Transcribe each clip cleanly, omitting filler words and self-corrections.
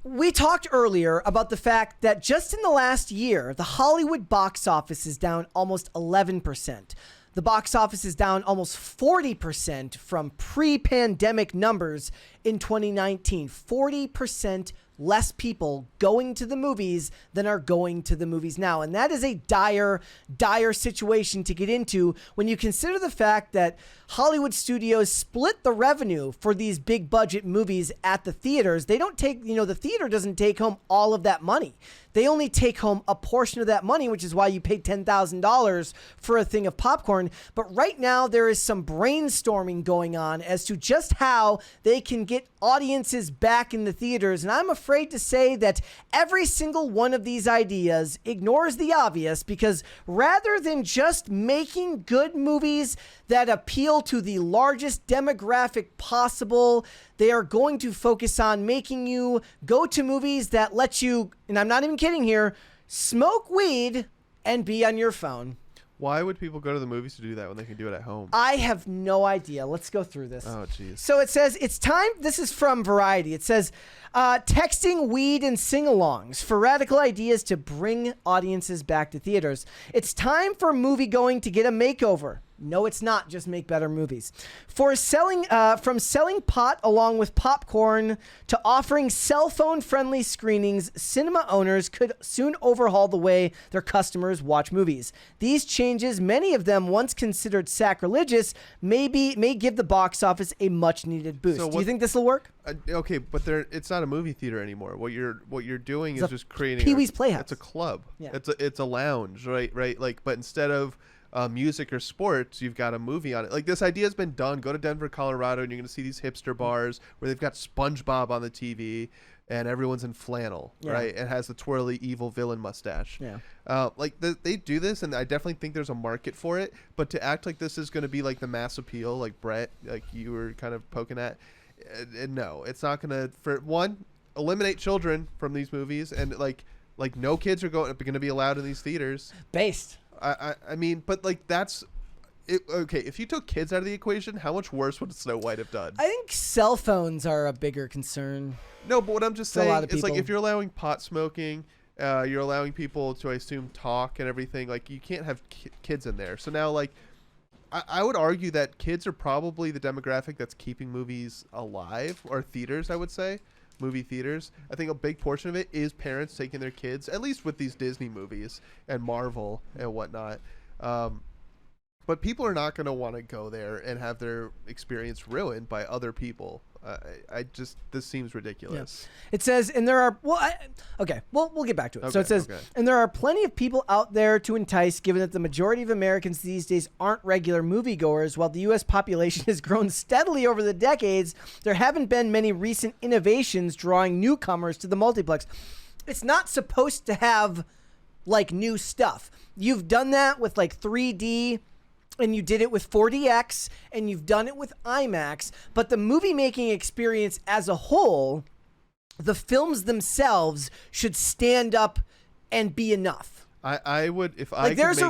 we talked earlier about the fact that just in the last year, the Hollywood box office is down almost 11%. The box office is down almost 40% from pre-pandemic numbers in 2019. 40% less people going to the movies than are going to the movies now. And that is a dire, dire situation to get into when you consider the fact that Hollywood studios split the revenue for these big budget movies at the theaters. They don't take, the theater doesn't take home all of that money. They only take home a portion of that money, which is why you pay $10,000 for a thing of popcorn. But right now, there is some brainstorming going on as to just how they can get audiences back in the theaters. And I'm afraid to say that every single one of these ideas ignores the obvious, because rather than just making good movies that appeal to the largest demographic possible, they are going to focus on making you go to movies that let you, and I'm not even kidding here, smoke weed and be on your phone. Why would people go to the movies to do that when they can do it at home? I have no idea. Let's go through this. Oh, jeez. So it says, it's time. This is from Variety. It says, texting, weed, and sing-alongs for radical ideas to bring audiences back to theaters. It's time for movie-going to get a makeover. No, it's not. Just make better movies. For selling, from selling pot along with popcorn to offering cell phone friendly screenings, cinema owners could soon overhaul the way their customers watch movies. These changes, many of them once considered sacrilegious, may give the box office a much needed boost. Do you think this will work? Okay, but it's not a movie theater anymore. What you're doing is just creating Pee-wee's Playhouse. It's a club. Yeah. It's a lounge, right? Like, but instead of music or sports, you've got a movie on it. Like, this idea has been done. Go to Denver, Colorado, and you're going to see these hipster bars where they've got SpongeBob on the TV and everyone's in flannel, right? And has the twirly evil villain mustache. Yeah. They do this, and I definitely think there's a market for it. But to act like this is going to be like the mass appeal, like Brett, like you were kind of poking at, no, it's not going to. For one, eliminate children from these movies, and like no kids are going to be allowed in these theaters. Based. I mean, but like that's it. Okay, if you took kids out of the equation, how much worse would Snow White have done? I think cell phones are a bigger concern. No, but what I'm just saying is, like, if you're allowing pot smoking, you're allowing people to, I assume, talk and everything. Like, you can't have kids in there. So now, like, I would argue that kids are probably the demographic that's keeping movies alive, or theaters, I would say. Movie theaters. I think a big portion of it is parents taking their kids, at least with these Disney movies and Marvel and whatnot. But people are not going to want to go there and have their experience ruined by other people. This seems ridiculous. Yeah. It says, and there are, we'll get back to it. Okay, so it says, and there are plenty of people out there to entice, given that the majority of Americans these days aren't regular moviegoers. While the U.S. population has grown steadily over the decades, there haven't been many recent innovations drawing newcomers to the multiplex. It's not supposed to have, like, new stuff. You've done that with, like, 3D, and you did it with 4DX, and you've done it with IMAX, but the movie-making experience as a whole, the films themselves should stand up and be enough. I would, if I there's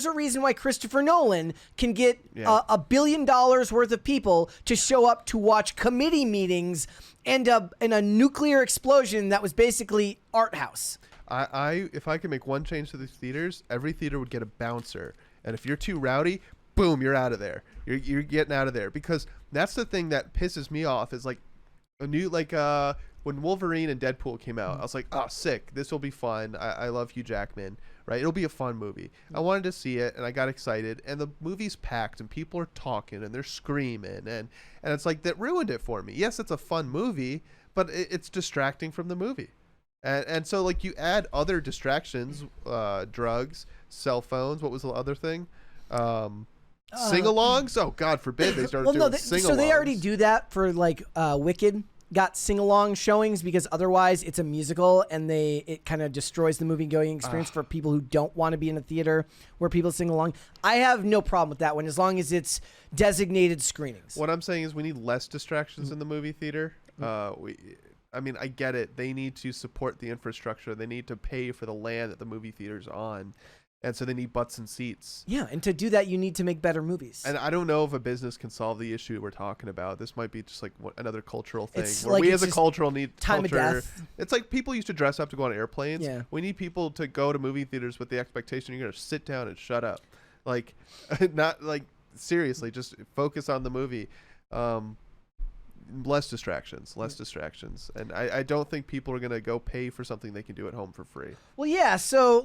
a reason why Christopher Nolan can get $1 billion worth of people to show up to watch committee meetings and a nuclear explosion that was basically art house. If I could make one change to these theaters, every theater would get a bouncer. And if you're too rowdy, boom, you're out of there. You're getting out of there, because that's the thing that pisses me off is, like, a new, like, when Wolverine and Deadpool came out, I was like, oh, sick. This will be fun. I love Hugh Jackman, right? It'll be a fun movie. I wanted to see it, and I got excited, and the movie's packed, and people are talking, and they're screaming, and it's like, that ruined it for me. Yes, it's a fun movie, but it's distracting from the movie. And so, like, you add other distractions, drugs, cell phones. What was the other thing? Sing-alongs? Oh, God forbid they started doing sing-alongs. So they already do that for, like, Wicked. Got sing-along showings, because otherwise it's a musical, and it kind of destroys the movie-going experience for people who don't want to be in a theater where people sing along. I have no problem with that one, as long as it's designated screenings. What I'm saying is we need less distractions in the movie theater. I mean, I get it. They need to support the infrastructure. They need to pay for the land that the movie theater's on. And so they need butts and seats. Yeah, and to do that, you need to make better movies. And I don't know if a business can solve the issue we're talking about. This might be just like another cultural thing. It's where like we it's as a just cultural need time of culture. death. It's like people used to dress up to go on airplanes. Yeah. We need people to go to movie theaters with the expectation you're going to sit down and shut up. Like, not like, seriously, just focus on the movie. Less distractions. And I don't think people are going to go pay for something they can do at home for free. Well, yeah. So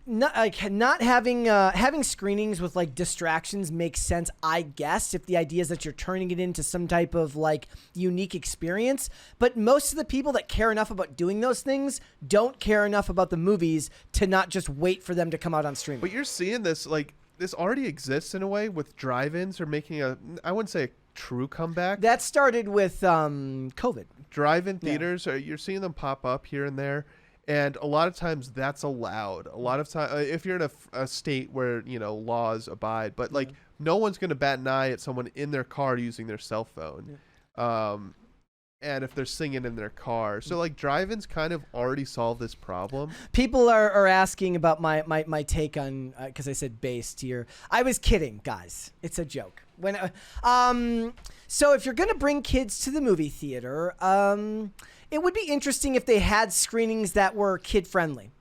not having screenings with like distractions makes sense, I guess, if the idea is that you're turning it into some type of like unique experience. But most of the people that care enough about doing those things don't care enough about the movies to not just wait for them to come out on streaming. But you're seeing this, like, this already exists in a way with drive-ins are making I wouldn't say a true comeback. That started with COVID. Drive-in theaters, you're seeing them pop up here and there, and a lot of times that's allowed. A lot of time, if you're in a state where laws abide, but like no one's going to bat an eye at someone in their car using their cell phone, and if they're singing in their car. So like drive-ins kind of already solve this problem. People are asking about my take on because I said based here. I was kidding, guys. It's a joke. So if you're gonna bring kids to the movie theater, it would be interesting if they had screenings that were kid friendly,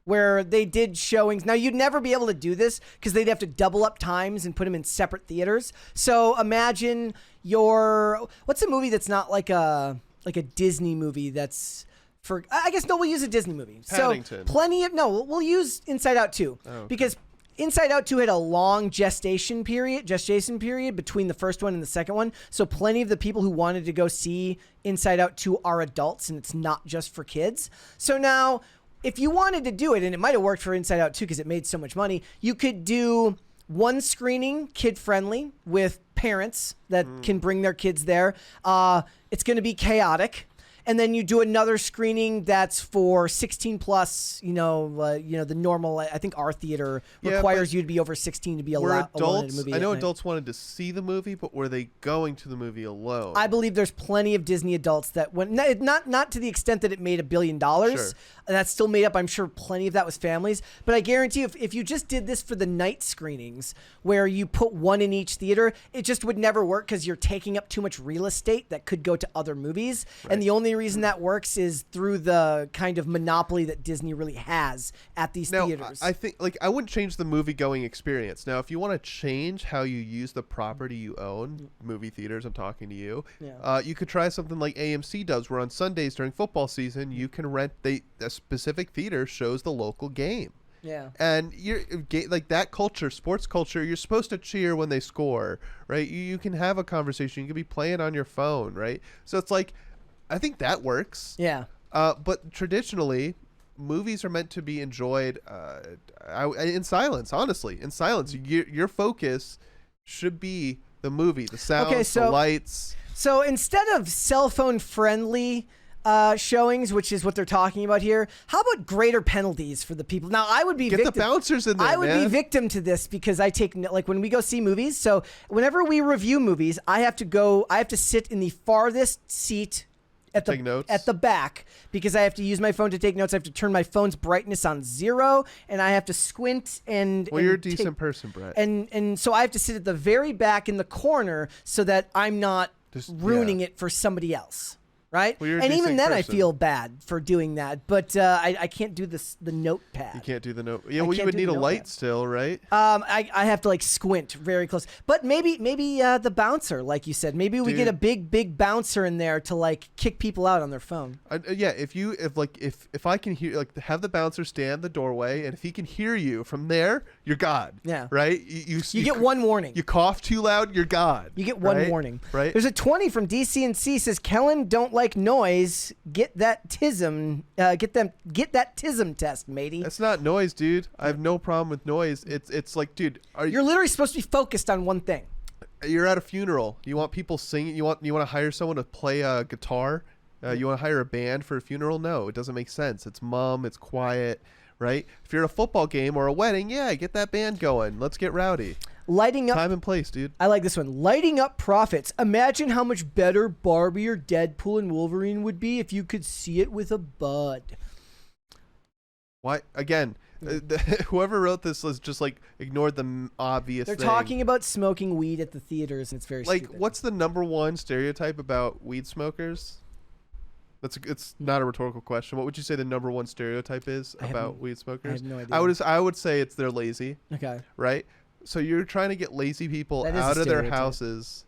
where they did showings. Now you'd never be able to do this because they'd have to double up times and put them in separate theaters. So imagine what's a movie that's not like a Disney movie that's for, I guess, no, we'll use a Disney movie. Paddington. So we'll use Inside Out 2 because Inside Out 2 had a long gestation period between the first one and the second one. So plenty of the people who wanted to go see Inside Out 2 are adults, and it's not just for kids. So now, if you wanted to do it, and it might have worked for Inside Out 2 because it made so much money, you could do one screening, kid-friendly, with parents that can bring their kids there. It's going to be chaotic. And then you do another screening that's for 16 plus, the normal, I think our theater requires you to be over 16 to be allowed in a movie. I know adults wanted to see the movie, but were they going to the movie alone? I believe there's plenty of Disney adults that went, not to the extent that it made $1 billion. Sure. That still made up, I'm sure plenty of that was families. But I guarantee if you just did this for the night screenings where you put one in each theater, it just would never work because you're taking up too much real estate that could go to other movies. Right. And the only reason that works is through the kind of monopoly that Disney really has at these theaters. I think I wouldn't change the movie going experience. Now, if you want to change how you use the property you own, movie theaters, I'm talking to you, you could try something like AMC does, where on Sundays during football season, you can rent a specific theater shows the local game. Yeah. And you're like that culture, sports culture, you're supposed to cheer when they score, right? You can have a conversation. You can be playing on your phone, right? So it's like, I think that works. Yeah. But traditionally, movies are meant to be enjoyed in silence, honestly. In silence. Your focus should be the movie, the sounds, the lights. So instead of cell phone friendly showings, which is what they're talking about here, how about greater penalties for the people? Now, I would be Get the bouncers in there, I would be victim to this because I take, like, when we go see movies. So whenever we review movies, I have to sit in the farthest seat at the back because I have to use my phone to take notes. I have to turn my phone's brightness on 0, and I have to squint and. Well, you're a decent person, Brett. And so I have to sit at the very back in the corner so that I'm not ruining it for somebody else. Right? Well, and even then, I feel bad for doing that. But I can't do the notepad. You can't do the note. Yeah, well, you would need a light still, right? I have to squint very close. But maybe the bouncer, like you said, maybe we get a big bouncer in there to kick people out on their phone. Yeah, if I can hear, have the bouncer stand in the doorway, and if he can hear you from there, you're God. Yeah. Right? You get one warning. You cough too loud, you're God. You get one warning. Right. There's a 20 from DC&C says Kellen don't like noise. Get that tism. Get that tism test, matey. That's not noise, dude. I have no problem with noise. It's like, dude, you're literally supposed to be focused on one thing. You're at a funeral. You want people singing. You want to hire someone to play a guitar. You want to hire a band for a funeral? No, it doesn't make sense. It's mum. It's quiet, right? If you're at a football game or a wedding, get that band going. Let's get rowdy. Lighting up time and place, dude. I like this one. Lighting up profits. Imagine how much better Barbie or Deadpool and Wolverine would be if you could see it with a bud. Why? Again, Whoever wrote this was just like ignored the obvious They're thing. talking about smoking weed at the theaters, and it's very like, stupid. what's the number one stereotype about weed smokers? It's not a rhetorical question. What would you say the number one stereotype is about weed smokers? I have no idea. I would say it's they're lazy. Okay. Right? So you're trying to get lazy people That is a out of their stereotype. houses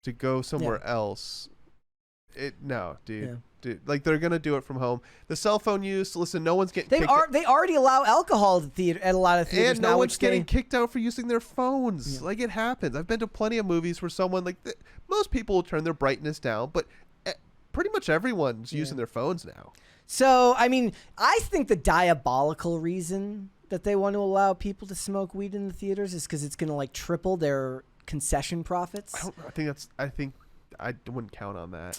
to go somewhere else. No, dude. Dude, like they're gonna do it from home. The cell phone use. Listen, no one's getting. They already allow alcohol at a lot of theaters and now. no one's getting they, kicked out for using their phones. Yeah. Like it happens. I've been to plenty of movies where someone like most people will turn their brightness down, but pretty much everyone's using their phones now. So I mean, I think the diabolical reason that they want to allow people to smoke weed in the theaters is because it's going to like triple their concession profits. I think I wouldn't count on that.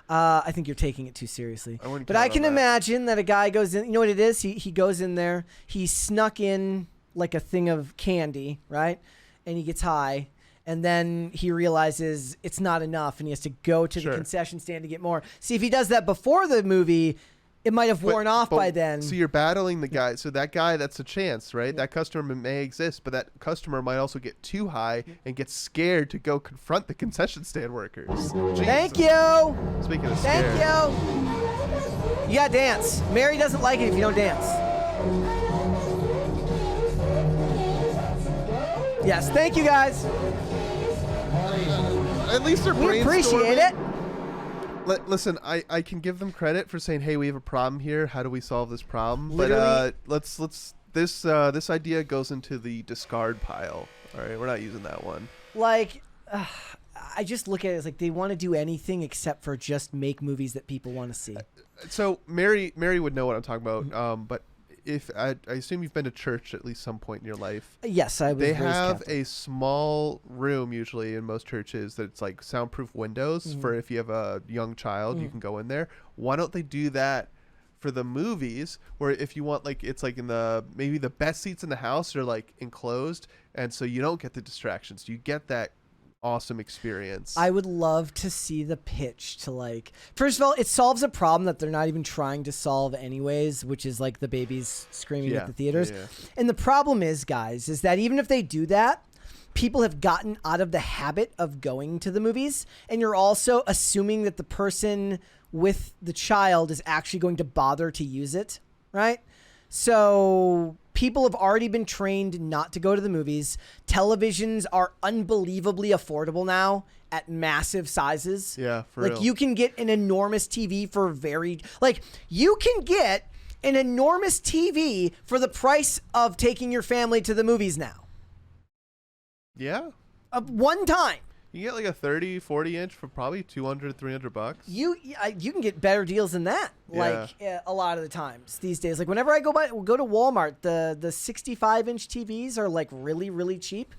I think you're taking it too seriously. But I can imagine that a guy goes in. You know what it is? He goes in there. He snuck in like a thing of candy, right? And he gets high. And then he realizes it's not enough, and he has to go to the concession stand to get more. See, if he does that before the movie, it might have worn off by then. So you're battling the guy. So that guy, that's a chance, right? Yeah. That customer may exist, but that customer might also get too high and get scared to go confront the concession stand workers. Jesus. Thank you. Speaking of scared. Thank you. You gotta dance. Mary doesn't like it if you don't dance. Yes, thank you guys. At least they're brainstorming. We appreciate it. Listen, I can give them credit for saying, "Hey, we have a problem here. How do we solve this problem?" Literally. But this idea goes into the discard pile. All right, we're not using that one. Like, I just look at it as like they want to do anything except for just make movies that people want to see. So Mary would know what I'm talking about. But if I assume you've been to church at least some point in your life. Yes, I was. They raised have Catholic. a small room usually in most churches that's like soundproof windows for if you have a young child, you can go in there. Why don't they do that for the movies, where if you want, like, it's like in maybe the best seats in the house are like enclosed, and so you don't get the distractions. You get that awesome experience. I would love to see the pitch to, like, first of all, it solves a problem that they're not even trying to solve anyways, which is like the babies screaming at the theaters. Yeah. And the problem is, guys, is that even if they do that, people have gotten out of the habit of going to the movies, and you're also assuming that the person with the child is actually going to bother to use it, right? So people have already been trained not to go to the movies. Televisions are unbelievably affordable now at massive sizes. Yeah, for like real. you can get an enormous TV for you can get an enormous TV for the price of taking your family to the movies now. Yeah. One time. You get like a 30, 40 inch for probably $200, $300. You can get better deals than that. Like a lot of the times these days. Like whenever I go to Walmart, the 65-inch TVs are like really, really cheap.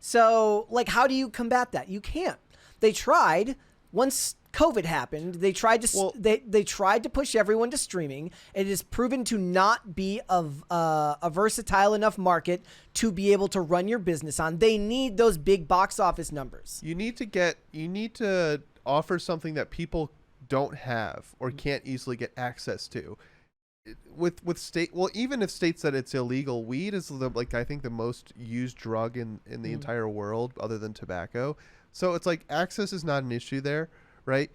So like, how do you combat that? You can't. They tried once COVID happened. They tried to they tried to push everyone to streaming. It is proven to not be a versatile enough market to be able to run your business on. They need those big box office numbers. You need to offer something that people don't have or can't easily get access to. With even if states that it's illegal, weed is I think the most used drug in the entire world other than tobacco. So it's like access is not an issue there. Right?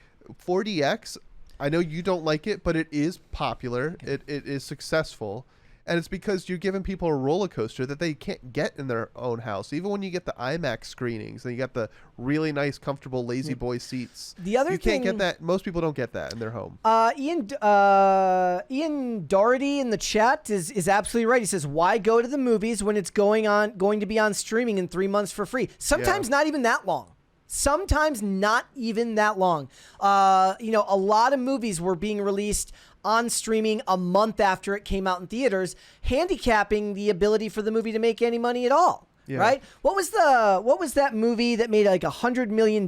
4DX, I know you don't like it, but it is popular. Okay. It is successful. And it's because you're giving people a roller coaster that they can't get in their own house. Even when you get the IMAX screenings and you got the really nice, comfortable Lazy Boy seats. The other you can't get that. Most people don't get that in their home. Ian Doherty in the chat is absolutely right. He says, "Why go to the movies when it's going to be on streaming in 3 months for free? Sometimes not even that long." Sometimes not even that long. A lot of movies were being released on streaming a month after it came out in theaters, handicapping the ability for the movie to make any money at all. Yeah. Right? What was that movie that made like $100 million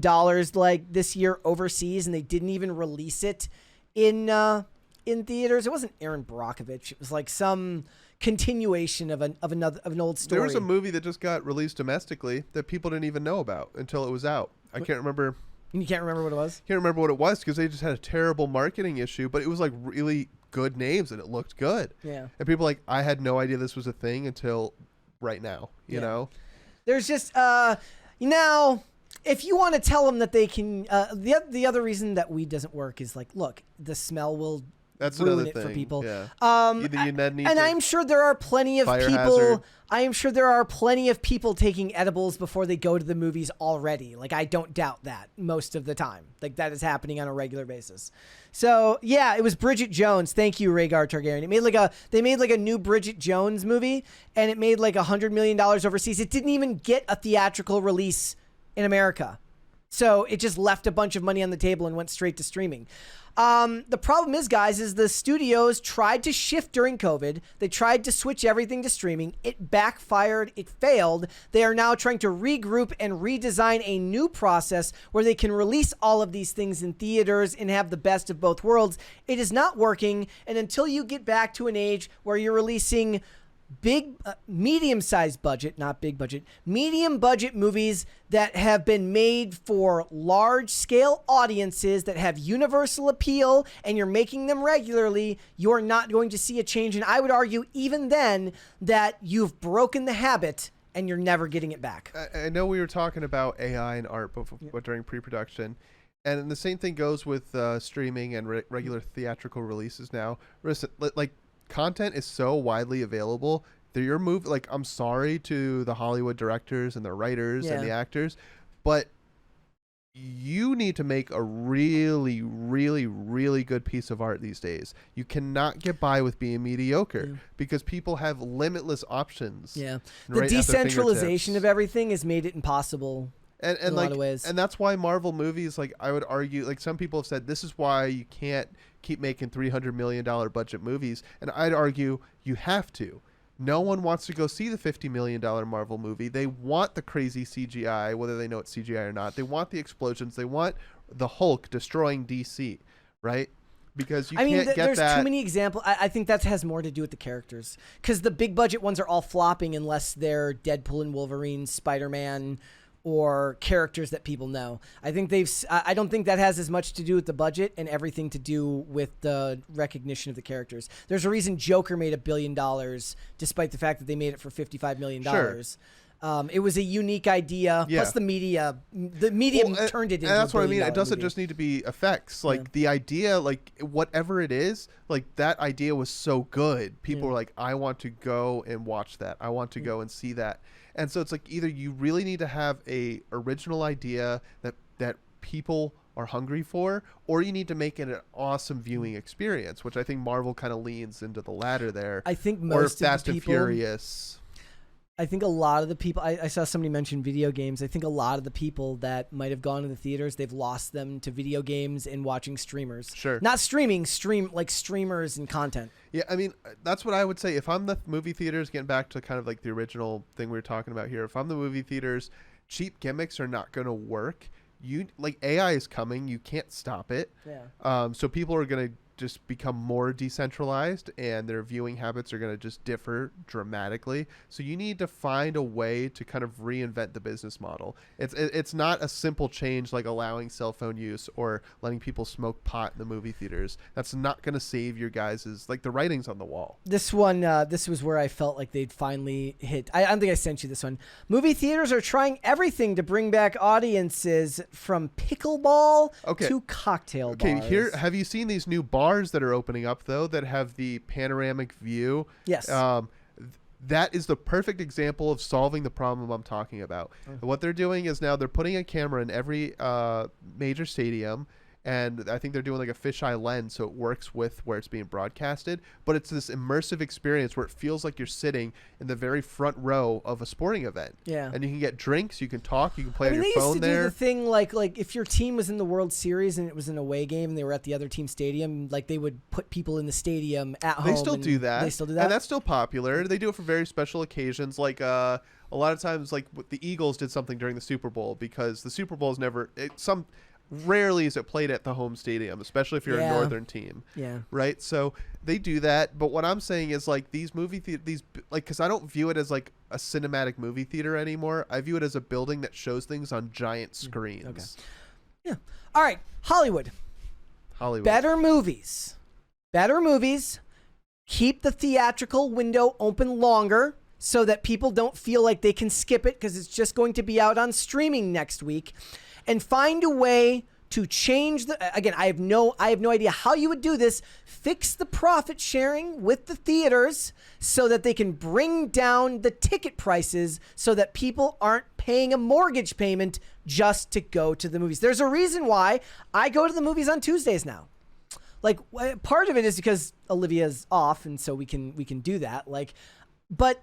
like this year overseas, and they didn't even release it in theaters? It wasn't Aaron Brockovich. It was like some continuation of an old story. There was a movie that just got released domestically that people didn't even know about until it was out. I can't remember. You can't remember what it was? Can't remember what it was because they just had a terrible marketing issue, but it was like really good names and it looked good. Yeah. And people are like, I had no idea this was a thing until right now, you know? There's just, now, if you want to tell them that they can, the other reason that weed doesn't work is like, look, the smell will That's ruin another it thing for people. Yeah. And I'm sure there are plenty of people. Hazard. I am sure there are plenty of people taking edibles before they go to the movies already. Like, I don't doubt that most of the time. Like, that is happening on a regular basis. So yeah, it was Bridget Jones. Thank you, Rhaegar Targaryen. They made like a new Bridget Jones movie, and it made like $100 million overseas. It didn't even get a theatrical release in America. So it just left a bunch of money on the table and went straight to streaming. The problem is, guys, is the studios tried to shift during COVID. They tried to switch everything to streaming. It backfired. It failed. They are now trying to regroup and redesign a new process where they can release all of these things in theaters and have the best of both worlds. It is not working. And until you get back to an age where you're releasing big, medium-sized budget, not big budget, medium budget movies that have been made for large-scale audiences that have universal appeal, and you're making them regularly, you're not going to see a change. And I would argue even then that you've broken the habit and you're never getting it back. I know we were talking about AI and art but during pre-production. And the same thing goes with streaming and regular theatrical releases now. Listen, like, content is so widely available that your movie, like, I'm sorry to the Hollywood directors and the writers and the actors, but you need to make a really, really, really good piece of art these days. You cannot get by with being mediocre because people have limitless options. Yeah. The decentralization of everything has made it impossible. And in like, a lot of ways. And that's why Marvel movies, like, I would argue, like, some people have said this is why you can't keep making $300 million budget movies. And I'd argue you have to. No one wants to go see the $50 million Marvel movie. They want the crazy CGI, whether they know it's CGI or not. They want the explosions. They want the Hulk destroying DC, right? Because you can't get that. There's too many examples. I think that has more to do with the characters. Because the big budget ones are all flopping unless they're Deadpool and Wolverine, Spider-Man, or characters that people know. I don't think that has as much to do with the budget and everything to do with the recognition of the characters. There's a reason Joker made $1 billion despite the fact that they made it for $55 million. Sure. It was a unique idea. Yeah. Plus the media turned it into and that's what I mean. $1 billion It doesn't movie. just need to be effects. Like, the idea, like, whatever it is, like, that idea was so good. People were like, I want to go and watch that. I want to go and see that. And so it's like, either you really need to have a original idea that people are hungry for, or you need to make it an awesome viewing experience, which I think Marvel kind of leans into the latter there. I think or most Fast of the people, and Furious. I think a lot of the people, I saw somebody mention video games. I think a lot of the people that might have gone to the theaters, they've lost them to video games and watching streamers. Sure. Not like streamers and content. Yeah, I mean, that's what I would say. If I'm the movie theaters, getting back to kind of like the original thing we were talking about here, if I'm the movie theaters, cheap gimmicks are not going to work. Like, AI is coming. You can't stop it. Yeah. So people are going to just become more decentralized, and their viewing habits are going to just differ dramatically. So you need to find a way to kind of reinvent the business model. It's not a simple change like allowing cell phone use or letting people smoke pot in the movie theaters. That's not going to save your guys's, like, the writing's on the wall. This one, this was where I felt like they'd finally hit. I don't think I sent you this one. Movie theaters are trying everything to bring back audiences, from pickleball to cocktail bars. Okay, here, have you seen these new bars that are opening up, though, that have the panoramic view? Yes. That is the perfect example of solving the problem I'm talking about. What they're doing is now they're putting a camera in every major stadium, and I think they're doing like a fisheye lens so it works with where it's being broadcasted, but it's this immersive experience where it feels like you're sitting in the very front row of a sporting event. Yeah. And you can get drinks, you can talk, you can play on your they phone used to there. do the thing like if your team was in the World Series and it was an away game and they were at the other team's stadium, like, they would put people in the stadium at home. They still do that. They still do that. And that's still popular. They do it for very special occasions. Like, a lot of times, like, the Eagles did something during the Super Bowl, because the Super Bowl is rarely is it played at the home stadium, especially if you're a northern team. Yeah. Right? So they do that. But what I'm saying is, like, these movie these, like, because I don't view it as like a cinematic movie theater anymore. I view it as a building that shows things on giant screens. Okay. Yeah. All right. Hollywood. Hollywood. Better movies better movies, keep the theatrical window open longer so that people don't feel like they can skip it because it's just going to be out on streaming next week, and find a way to change again, I have no idea how you would do this. Fix the profit sharing with the theaters so that they can bring down the ticket prices so that people aren't paying a mortgage payment just to go to the movies. There's a reason why I go to the movies on Tuesdays now. Like, part of it is because Olivia's off, and so we can do that. Like, but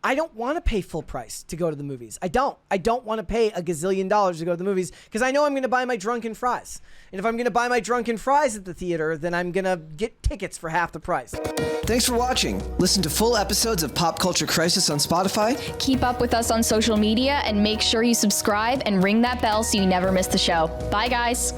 I don't want to pay full price to go to the movies. I don't want to pay $1 gazillion to go to the movies because I know I'm going to buy my drunken fries. And if I'm going to buy my drunken fries at the theater, then I'm going to get tickets for half the price. Thanks for watching. Listen to full episodes of Pop Culture Crisis on Spotify. Keep up with us on social media and make sure you subscribe and ring that bell so you never miss the show. Bye, guys.